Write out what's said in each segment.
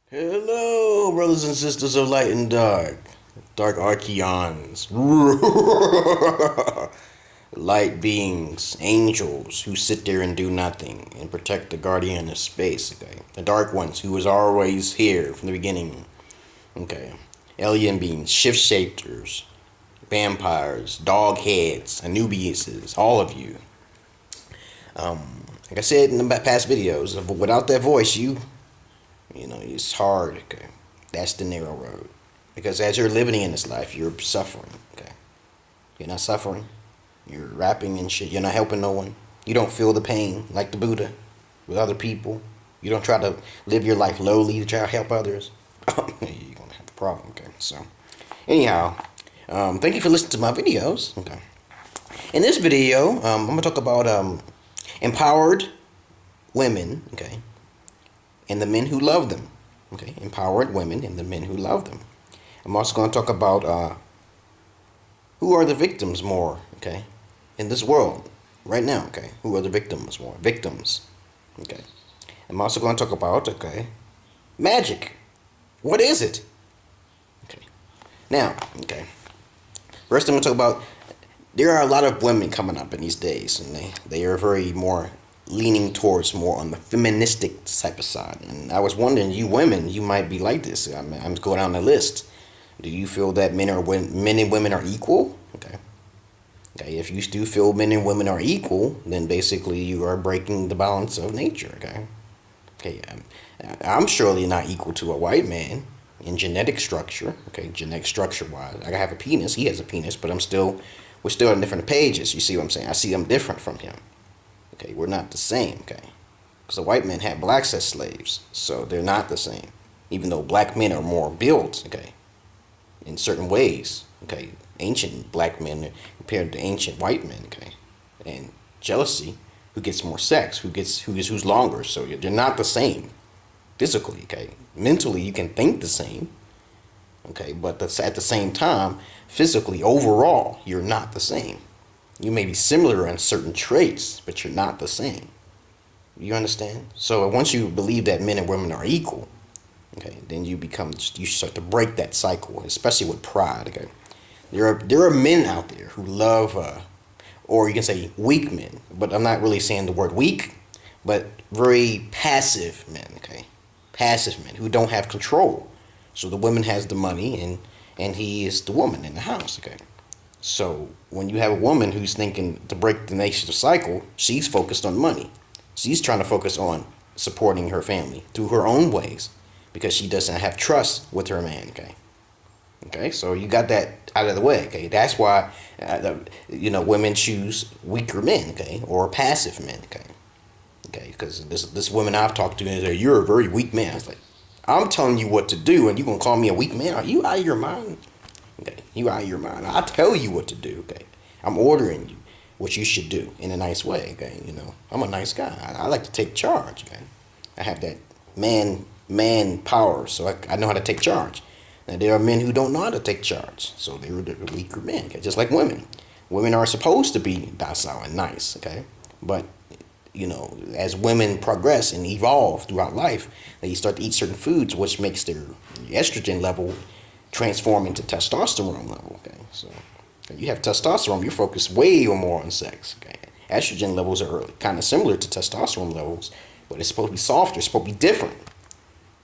Hello, brothers and sisters of light and dark. Dark Archeons. Light beings, angels who sit there and do nothing and protect the guardian of space, okay? The dark ones who was always here from the beginning, okay? Alien beings, shift shapers, vampires, dog heads, Anubiuses, all of you. Like I said in the past videos, without that voice, it's hard, okay? That's the narrow road. Because as you're living in this life, you're suffering, okay? You're not suffering. You're rapping and shit. You're not helping no one. You don't feel the pain like the Buddha with other people. You don't try to live your life lowly to try to help others. You're going to have a problem, okay? So, anyhow, thank you for listening to my videos, okay? In this video, I'm going to talk about empowered women, okay? And the men who love them, okay? Empowered women and the men who love them. I'm also going to talk about who are the victims more, okay? In this world, right now, okay? Who are the victims more? Victims, okay? I'm also going to talk about, okay, magic. What is it? Okay. Now, okay. First, I'm going to talk about, there are a lot of women coming up in these days, and they are very more leaning towards more on the feministic type of side. And I was wondering, you women, you might be like this. I'm going down the list. Do you feel that men and women are equal? Okay. Okay. If you do feel men and women are equal, then basically you are breaking the balance of nature. Okay. Okay. I'm surely not equal to a white man in genetic structure. Okay. Genetic structure wise, I have a penis. He has a penis, but we're still on different pages. You see what I'm saying? I see I'm different from him. Okay, we're not the same, okay? Because the white men had blacks as slaves, so they're not the same. Even though black men are more built, okay, in certain ways, okay? Ancient black men compared to ancient white men, okay? And jealousy, who gets more sex, who's longer, so they're not the same physically, okay? Mentally, you can think the same, okay? But at the same time, physically, overall, you're not the same. You may be similar in certain traits, but you're not the same. You understand? So once you believe that men and women are equal, okay, then you start to break that cycle, especially with pride. Okay, there are men out there who love, or you can say weak men, but I'm not really saying the word weak, but very passive men. Okay, passive men who don't have control. So the woman has the money, and he is the woman in the house. Okay. So when you have a woman who's thinking to break the nation cycle, she's focused on money. She's trying to focus on supporting her family through her own ways because she doesn't have trust with her man, okay? Okay, so you got that out of the way, okay? That's why, women choose weaker men, okay? Or passive men, okay? Okay, because this woman I've talked to is you're a very weak man. It's like, I'm telling you what to do and you're going to call me a weak man? Are you out of your mind? Okay, you out of your mind. I tell you what to do. Okay, I'm ordering you what you should do in a nice way. Okay, I'm a nice guy. I like to take charge. Okay, I have that man power, so I know how to take charge. Now there are men who don't know how to take charge, so they're the weaker men. Okay, just like women. Women are supposed to be docile and nice. Okay, but as women progress and evolve throughout life, they start to eat certain foods, which makes their estrogen level transform into testosterone level, okay? So you have testosterone, you're focused way more on sex, okay? Estrogen levels are kind of similar to testosterone levels, but it's supposed to be softer, it's supposed to be different.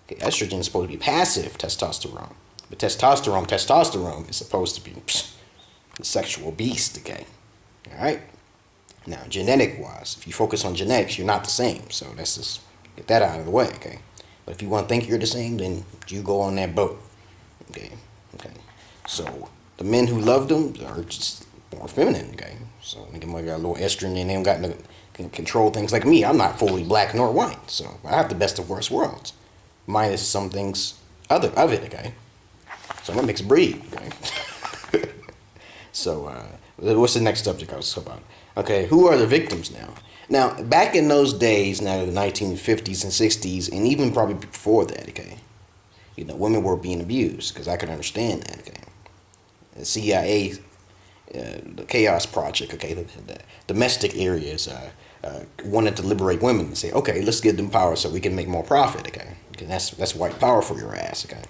Okay, estrogen is supposed to be passive testosterone, but testosterone is supposed to be the sexual beast, okay? All right? Now, genetic-wise, if you focus on genetics, you're not the same, so let's just get that out of the way, okay? But if you want to think you're the same, then you go on that boat. Okay. So the men who love them are just more feminine. Okay. So they got a little estrogen and they don't got no can control things like me. I'm not fully black nor white, so I have the best of worst worlds, minus some things of it. Okay. So I'm a mixed breed. Okay. So what's the next subject I was talking about? Okay. Who are the victims now? Now back in those days, now the 1950s and 60s, and even probably before that. Okay. Women were being abused because I could understand that. Okay, the CIA, the Chaos Project. Okay, the domestic areas wanted to liberate women and say, okay, let's give them power so we can make more profit. Okay, Okay, that's white power for your ass. Okay,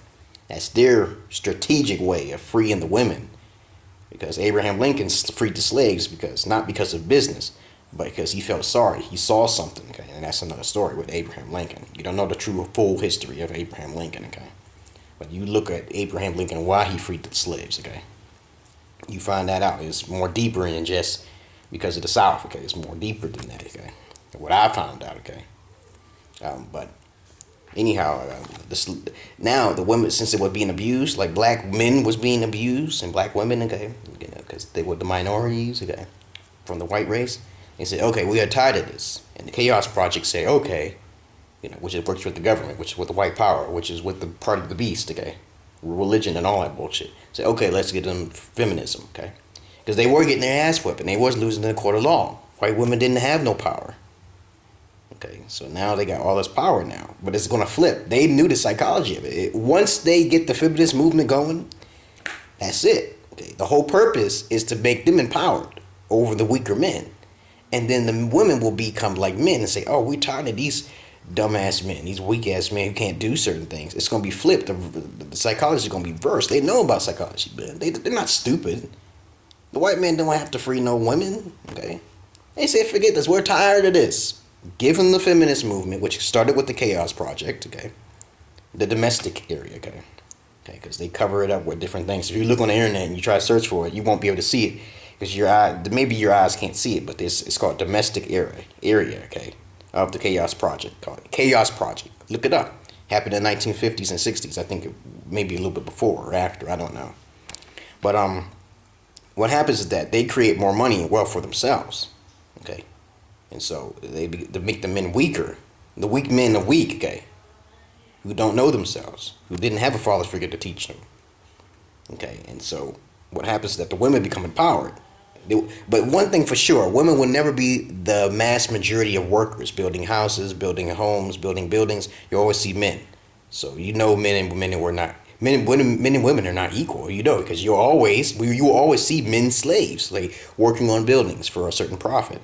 that's their strategic way of freeing the women. Because Abraham Lincoln freed the slaves not because of business, but because he felt sorry. He saw something. Okay, and that's another story with Abraham Lincoln. You don't know the true full history of Abraham Lincoln. Okay, but you look at Abraham Lincoln, why he freed the slaves. Okay, you find that out. It's more deeper than just because of the South. Okay, it's more deeper than that. Okay, what I found out. Okay, but anyhow, now the women, since they were being abused, like black men was being abused and black women, okay, because they were the minorities, okay, from the white race. They said, okay, we are tired of this, and the Chaos Project say, okay, which it works with the government, which is with the white power, which is with the part of the beast, okay, religion and all that bullshit. Say, okay, let's get them feminism, okay, because they were getting their ass whipped and they was losing the court of law. White women didn't have no power. Okay, so now they got all this power now, but it's gonna flip. They knew the psychology of it. Once they get the feminist movement going, that's it. Okay, the whole purpose is to make them empowered over the weaker men, and then the women will become like men and say, "Oh, we're tired of these dumbass men, these weak ass men who can't do certain things." It's gonna be flipped. The psychology is gonna be reversed. They know about psychology, man. They're not stupid. The white men don't have to free no women. Okay, they say, "Forget this. We're tired of this." Give them the feminist movement, which started with the Chaos Project, okay? The domestic area, okay? Okay, because they cover it up with different things. If you look on the internet and you try to search for it, you won't be able to see it because maybe your eyes can't see it, but it's called domestic area, okay, of the Chaos Project. Called Chaos Project. Look it up. Happened in the 1950s and 60s. I think maybe a little bit before or after. I don't know. But what happens is that they create more money and wealth for themselves, okay? And so they make the men weaker. The weak men are weak, okay? Who don't know themselves, who didn't have a father figure to teach them. Okay, and so what happens is that the women become empowered. But one thing for sure, women will never be the mass majority of workers, building houses, building homes, building buildings. You always see men. So men and women are not equal, because you always see men slaves, like working on buildings for a certain profit.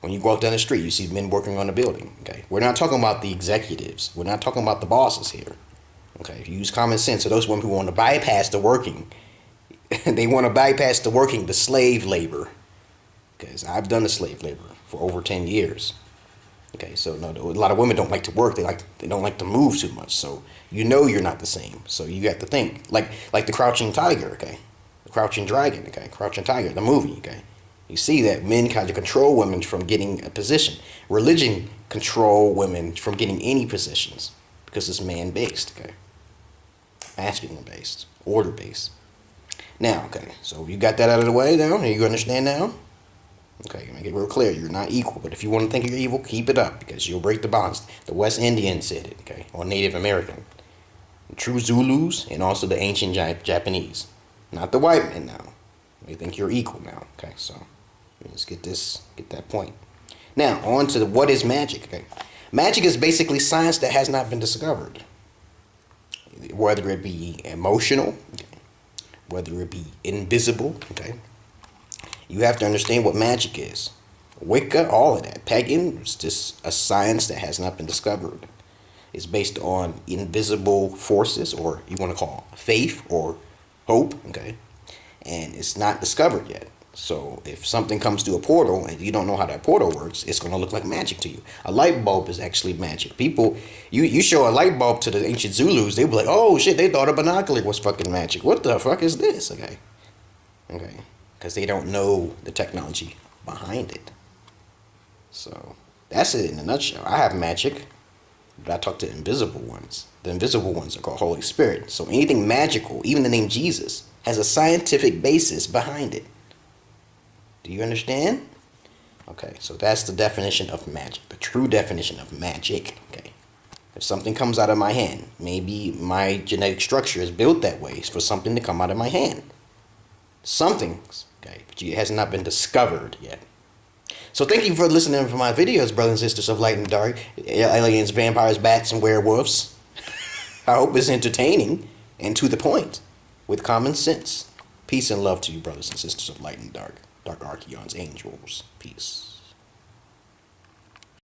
When you walk down the street, you see men working on a building, okay? We're not talking about the executives. We're not talking about the bosses here, okay? If you use common sense, so those women who want to bypass the working, they want to bypass the slave labor, because I've done the slave labor for over 10 years, okay? So no, a lot of women don't like to work. They don't like to move too much, so you're not the same. So you have to think, like the Crouching Tiger, okay? The Crouching Dragon, okay? Crouching Tiger, the movie, okay? You see that men kind of control women from getting a position. Religion control women from getting any positions because it's man-based, okay? Masculine-based, order-based. Now, okay, so you got that out of the way now? You understand now? Okay, make it real clear. You're not equal, but if you want to think you're evil, keep it up because you'll break the bonds. The West Indians said it, okay, or Native American. The true Zulus and also the ancient Japanese. Not the white men now. They think you're equal now, okay, so... Let's get that point. Now, on to what is magic, okay? Magic is basically science that has not been discovered. Whether it be emotional, okay? Whether it be invisible, okay? You have to understand what magic is. Wicca, all of that. Pagan, it's just a science that has not been discovered. It's based on invisible forces, or you want to call faith or hope, okay? And it's not discovered yet. So if something comes through a portal and you don't know how that portal works, it's going to look like magic to you. A light bulb is actually magic. People, you show a light bulb to the ancient Zulus, they'll be like, oh shit, they thought a binocular was fucking magic. What the fuck is this? Okay. Because they don't know the technology behind it. So that's it in a nutshell. I have magic, but I talk to invisible ones. The invisible ones are called Holy Spirit. So anything magical, even the name Jesus, has a scientific basis behind it. Do you understand? Okay, so that's the definition of magic, the true definition of magic, okay? If something comes out of my hand, maybe my genetic structure is built that way for something to come out of my hand. Something, okay, but it has not been discovered yet. So thank you for listening to my videos, brothers and sisters of light and dark, aliens, vampires, bats, and werewolves. I hope it's entertaining and to the point, with common sense. Peace and love to you, brothers and sisters of light and dark. Dark Archeons, angels. Peace.